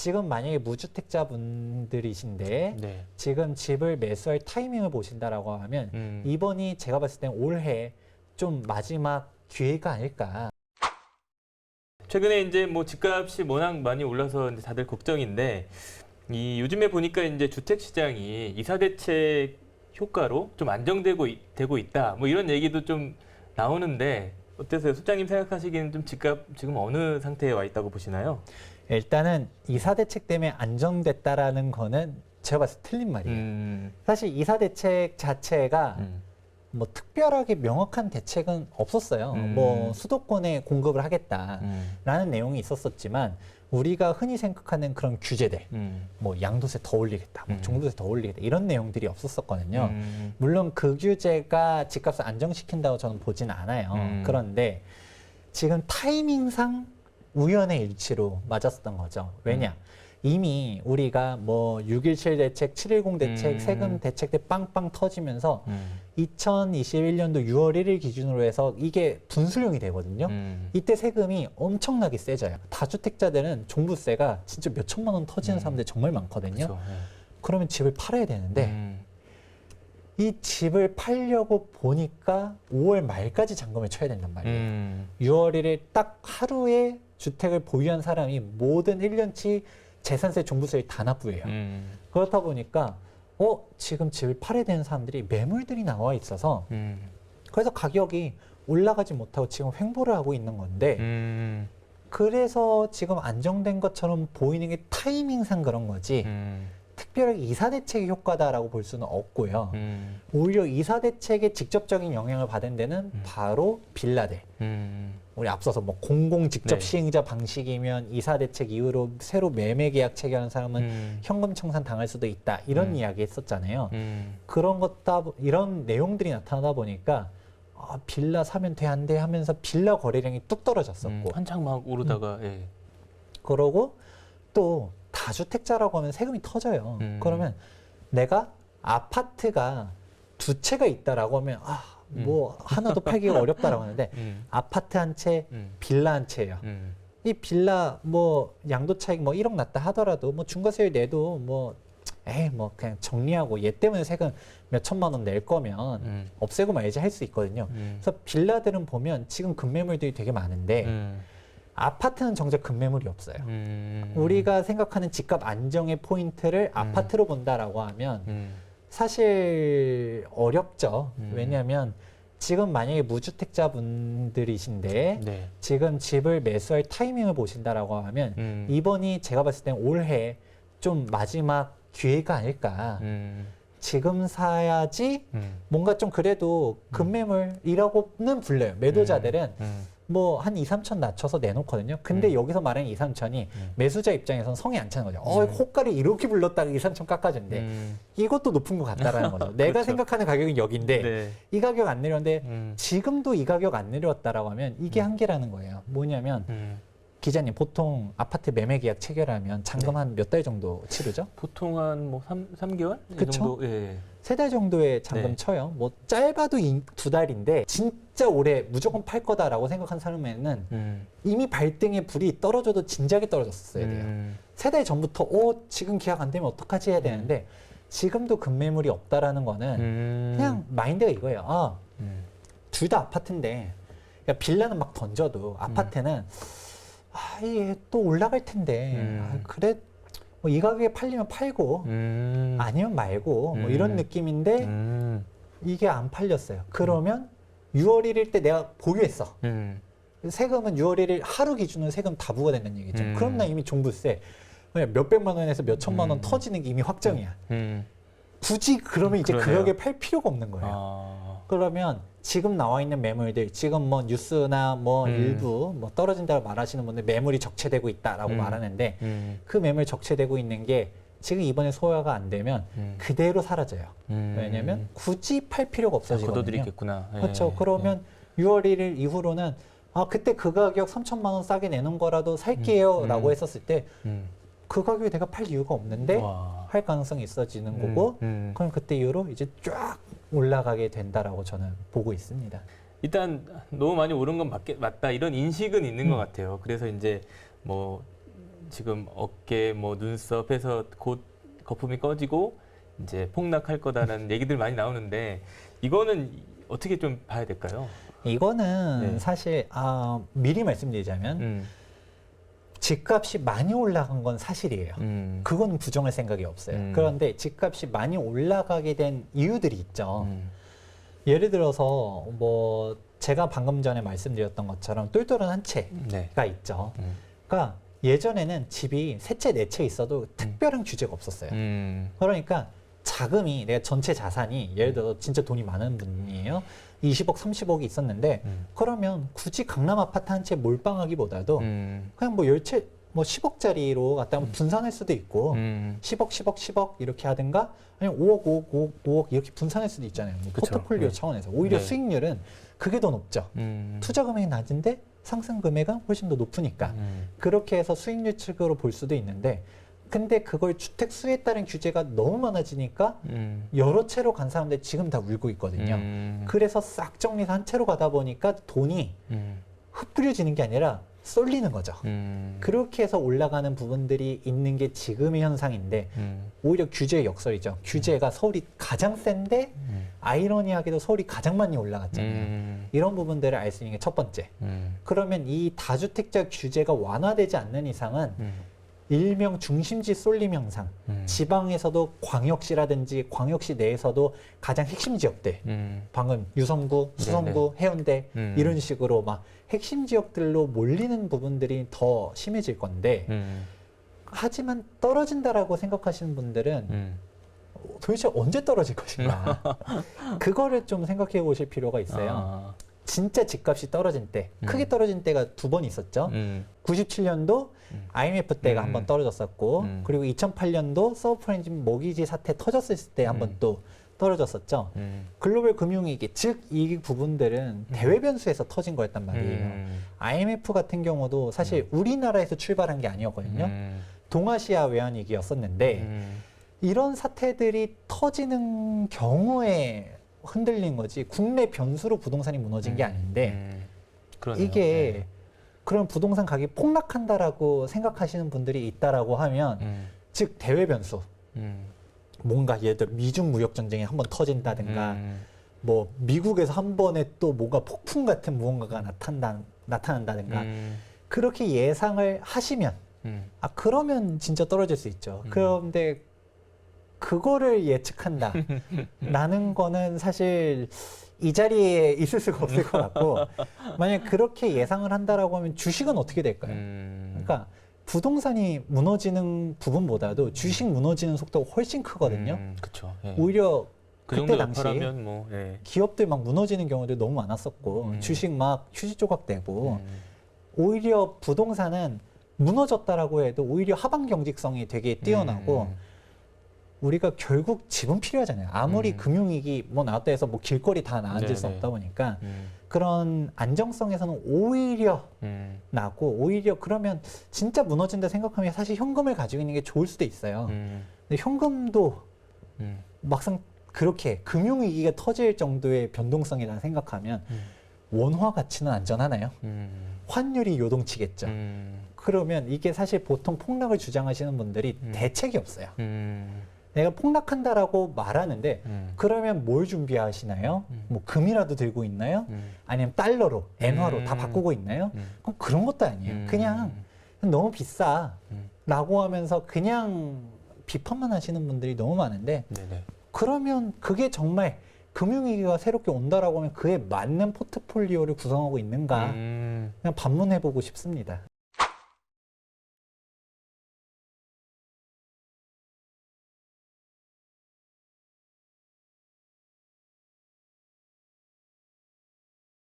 지금 만약에 무주택자분들이신데 네. 지금 집을 매수할 타이밍을 보신다라고 하면 이번이 제가 봤을 땐 올해 좀 마지막 기회가 아닐까. 최근에 이제 뭐 집값이 워낙 많이 올라서 이제 다들 걱정인데 이 요즘에 보니까 이제 주택 시장이 이사 대책 효과로 좀 되고 있다. 뭐 이런 얘기도 좀 나오는데 어떠세요? 소장님 생각하시기에는 좀 집값 지금 어느 상태에 와 있다고 보시나요? 일단은 이사 대책 때문에 안정됐다라는 거는 제가 봤을 때 틀린 말이에요. 사실 이사 대책 자체가 뭐 특별하게 명확한 대책은 없었어요. 뭐 수도권에 공급을 하겠다라는 내용이 있었었지만 우리가 흔히 생각하는 그런 규제들, 뭐 양도세 더 올리겠다, 뭐 종부세 더 올리겠다 이런 내용들이 없었었거든요. 물론 그 규제가 집값을 안정시킨다고 저는 보진 않아요. 그런데 지금 타이밍상 우연의 일치로 맞았었던 거죠. 왜냐? 이미 우리가 뭐 6.17 대책, 7.10 대책, 세금 대책들 빵빵 터지면서 2021년도 6월 1일 기준으로 해서 이게 분수령이 되거든요. 이때 세금이 엄청나게 세져요. 다주택자들은 종부세가 진짜 몇 천만 원 터지는 사람들이 정말 많거든요. 그렇죠. 네. 그러면 집을 팔아야 되는데 이 집을 팔려고 보니까 5월 말까지 잔금을 쳐야 된단 말이에요. 6월 1일 딱 하루에 주택을 보유한 사람이 모든 1년치 재산세, 종부세를 다 납부해요. 그렇다 보니까 지금 집을 팔아야 되는 사람들이 매물들이 나와 있어서 그래서 가격이 올라가지 못하고 지금 횡보를 하고 있는 건데 그래서 지금 안정된 것처럼 보이는 게 타이밍상 그런 거지 특별하게 이사 대책의 효과다라고 볼 수는 없고요. 오히려 이사 대책에 직접적인 영향을 받은 데는 바로 빌라들. 우리 앞서서 뭐 공공 직접 네. 시행자 방식이면 이사 대책 이후로 새로 매매 계약 체결한 사람은 현금 청산 당할 수도 있다. 이런 이야기 했었잖아요. 이런 내용들이 나타나다 보니까 빌라 사면 돼, 안 돼 하면서 빌라 거래량이 뚝 떨어졌었고. 한창 막 오르다가 예. 그러고 또 다주택자라고 하면 세금이 터져요. 그러면 내가 아파트가 두 채가 있다라고 하면 뭐 하나도 팔기가 어렵다라고 하는데 아파트 한 채, 빌라 한 채예요. 이 빌라 뭐 양도 차익 뭐 1억 났다 하더라도 뭐 중과세율 내도 뭐 그냥 정리하고 얘 때문에 세금 몇 천만 원 낼 거면 없애고 말지 할 수 있거든요. 그래서 빌라들은 보면 지금 급매물들이 되게 많은데 아파트는 정작 급매물이 없어요. 우리가 생각하는 집값 안정의 포인트를 아파트로 본다라고 하면 사실 어렵죠. 왜냐하면 지금 만약에 무주택자분들이신데 네. 지금 집을 매수할 타이밍을 보신다라고 하면 이번이 제가 봤을 땐 올해 좀 마지막 기회가 아닐까. 지금 사야지 뭔가 좀 그래도 급매물이라고는 불려요. 매도자들은 뭐 한 2, 3천 낮춰서 내놓거든요. 근데 여기서 말하는 2, 3천이 매수자 입장에서는 성이 안 차는 거죠. 호가를 이렇게 불렀다가 2, 3천 깎아준대. 이것도 높은 것 같다라는 거죠. 내가 그렇죠. 생각하는 가격은 여기인데 네. 이 가격 안 내렸는데 지금도 이 가격 안 내려왔다라고 하면 이게 한계라는 거예요. 뭐냐면 기자님 보통 아파트 매매 계약 체결하면 잔금 한 몇 달 정도 치르죠? 보통 한 뭐 3개월? 이 그쵸? 정도? 예. 3달 정도의 잔금 네. 쳐요. 뭐 짧아도 2달인데 진짜 올해 무조건 팔 거다라고 생각한 사람에는 이미 발등에 불이 떨어져도 진작에 떨어졌었어야 돼요. 3달 전부터 지금 계약 안 되면 어떡하지 해야 되는데 지금도 급매물이 없다라는 거는 그냥 마인드가 이거예요. 둘 다 아파트인데 그러니까 빌라는 막 던져도 아파트는 이게 또 올라갈 텐데 그래 뭐 이 가격에 팔리면 팔고 아니면 말고 뭐 이런 느낌인데 이게 안 팔렸어요. 그러면 6월 1일 때 내가 보유했어. 세금은 6월 1일 하루 기준으로 세금 다 부과된다는 얘기죠. 그럼 나 이미 종부세 몇 백만 원에서 몇 천만 원 터지는 게 이미 확정이야. 굳이 그러면 이제 그 그러네요. 가격에 팔 필요가 없는 거예요. 그러면 지금 나와 있는 매물들, 지금 뭐 뉴스나 뭐 일부 뭐 떨어진다고 말하시는 분들 매물이 적체되고 있다라고 말하는데 그 매물 적체되고 있는 게 지금 이번에 소화가 안 되면 그대로 사라져요. 왜냐하면 굳이 팔 필요가 없어지거든요. 걷어들이겠구나. 그렇죠. 그러면 6월 1일 이후로는 그때 그 가격 3천만 원 싸게 내는 거라도 살게요 라고 했었을 때 그 가격에 내가 팔 이유가 없는데 할 가능성이 있어지는 거고 그럼 그때 이후로 이제 쫙 올라가게 된다라고 저는 보고 있습니다. 일단 너무 많이 오른 건 맞다 이런 인식은 있는 것 같아요. 그래서 이제 뭐 지금 어깨, 뭐 눈썹에서 곧 거품이 꺼지고 이제 폭락할 거다라는 얘기들 많이 나오는데 이거는 어떻게 좀 봐야 될까요? 이거는 네. 사실 미리 말씀드리자면 집값이 많이 올라간 건 사실이에요. 그거는 부정할 생각이 없어요. 그런데 집값이 많이 올라가게 된 이유들이 있죠. 예를 들어서 뭐 제가 방금 전에 말씀드렸던 것처럼 똘똘한 한 채가 있죠. 그러니까 예전에는 집이 세 채, 네 채 있어도 특별한 규제가 없었어요. 그러니까 자금이 내가 전체 자산이 예를 들어 진짜 돈이 많은 분이에요. 20억, 30억이 있었는데 그러면 굳이 강남 아파트 한 채 몰빵하기보다도 그냥 뭐 10채, 뭐 10억짜리로 갖다가 분산할 수도 있고 10억, 10억, 10억 이렇게 하든가 아니면 5억, 5억, 5억, 5억 이렇게 분산할 수도 있잖아요. 뭐 포트폴리오 네. 차원에서. 오히려 네. 수익률은 그게 더 높죠. 투자 금액이 낮은데 상승 금액은 훨씬 더 높으니까. 그렇게 해서 수익률 측으로 볼 수도 있는데 근데 그걸 주택 수에 따른 규제가 너무 많아지니까 여러 채로 간 사람들 지금 다 울고 있거든요. 그래서 싹 정리해서 한 채로 가다 보니까 돈이 흩뿌려지는 게 아니라 쏠리는 거죠. 그렇게 해서 올라가는 부분들이 있는 게 지금의 현상인데 오히려 규제의 역설이죠. 규제가 서울이 가장 센데 아이러니하게도 서울이 가장 많이 올라갔잖아요. 이런 부분들을 알 수 있는 게 첫 번째. 그러면 이 다주택자 규제가 완화되지 않는 이상은 일명 중심지 쏠림 현상, 지방에서도 광역시라든지 광역시 내에서도 가장 핵심 지역들, 방금 유성구, 수성구, 해운대 이런 식으로 막 핵심 지역들로 몰리는 부분들이 더 심해질 건데 하지만 떨어진다라고 생각하시는 분들은 도대체 언제 떨어질 것인가 그거를 좀 생각해 보실 필요가 있어요. 진짜 집값이 떨어진 때, 크게 떨어진 때가 두 번 있었죠. 97년도 IMF 때가 한번 떨어졌었고, 그리고 2008년도 서브프라임 모기지 사태 터졌을 때 한번 또 떨어졌었죠. 글로벌 금융위기, 즉 이 부분들은 대외 변수에서 터진 거였단 말이에요. IMF 같은 경우도 사실 우리나라에서 출발한 게 아니었거든요. 동아시아 외환위기였었는데 이런 사태들이 터지는 경우에 흔들린 거지 국내 변수로 부동산이 무너진 게 아닌데 그러네요. 이게 그런 부동산 가격이 폭락한다라고 생각하시는 분들이 있다라고 하면 즉 대외 변수 뭔가 예를 들어 미중 무역 전쟁이 한번 터진다든가 뭐 미국에서 한 번에 또 뭔가 폭풍 같은 무언가가 나타난다든가 그렇게 예상을 하시면 그러면 진짜 떨어질 수 있죠. 그런데 그거를 예측한다 라는 거는 사실 이 자리에 있을 수가 없을 것 같고 만약 그렇게 예상을 한다라고 하면 주식은 어떻게 될까요? 그러니까 부동산이 무너지는 부분보다도 주식 무너지는 속도가 훨씬 크거든요. 그렇죠. 예. 오히려 그 그때 정도 당시 여파라면 뭐 기업들 막 무너지는 경우도 너무 많았었고 주식 막 휴지 조각되고 오히려 부동산은 무너졌다라고 해도 오히려 하방 경직성이 되게 뛰어나고 우리가 결국 집은 필요하잖아요. 아무리 금융위기 뭐 나왔다 해서 뭐 길거리 다 나앉을 수 없다 보니까 그런 안정성에서는 오히려 나고 오히려 그러면 진짜 무너진다 생각하면 사실 현금을 가지고 있는 게 좋을 수도 있어요. 근데 현금도 막상 그렇게 금융위기가 터질 정도의 변동성이라 생각하면 원화 가치는 안전하나요? 환율이 요동치겠죠. 그러면 이게 사실 보통 폭락을 주장하시는 분들이 대책이 없어요. 내가 폭락한다라고 말하는데 그러면 뭘 준비하시나요? 뭐 금이라도 들고 있나요? 아니면 달러로, 엔화로 다 바꾸고 있나요? 그럼 그런 것도 아니에요. 그냥 너무 비싸 라고 하면서 그냥 비판만 하시는 분들이 너무 많은데 그러면 그게 정말 금융위기가 새롭게 온다라고 하면 그에 맞는 포트폴리오를 구성하고 있는가 그냥 반문해보고 싶습니다.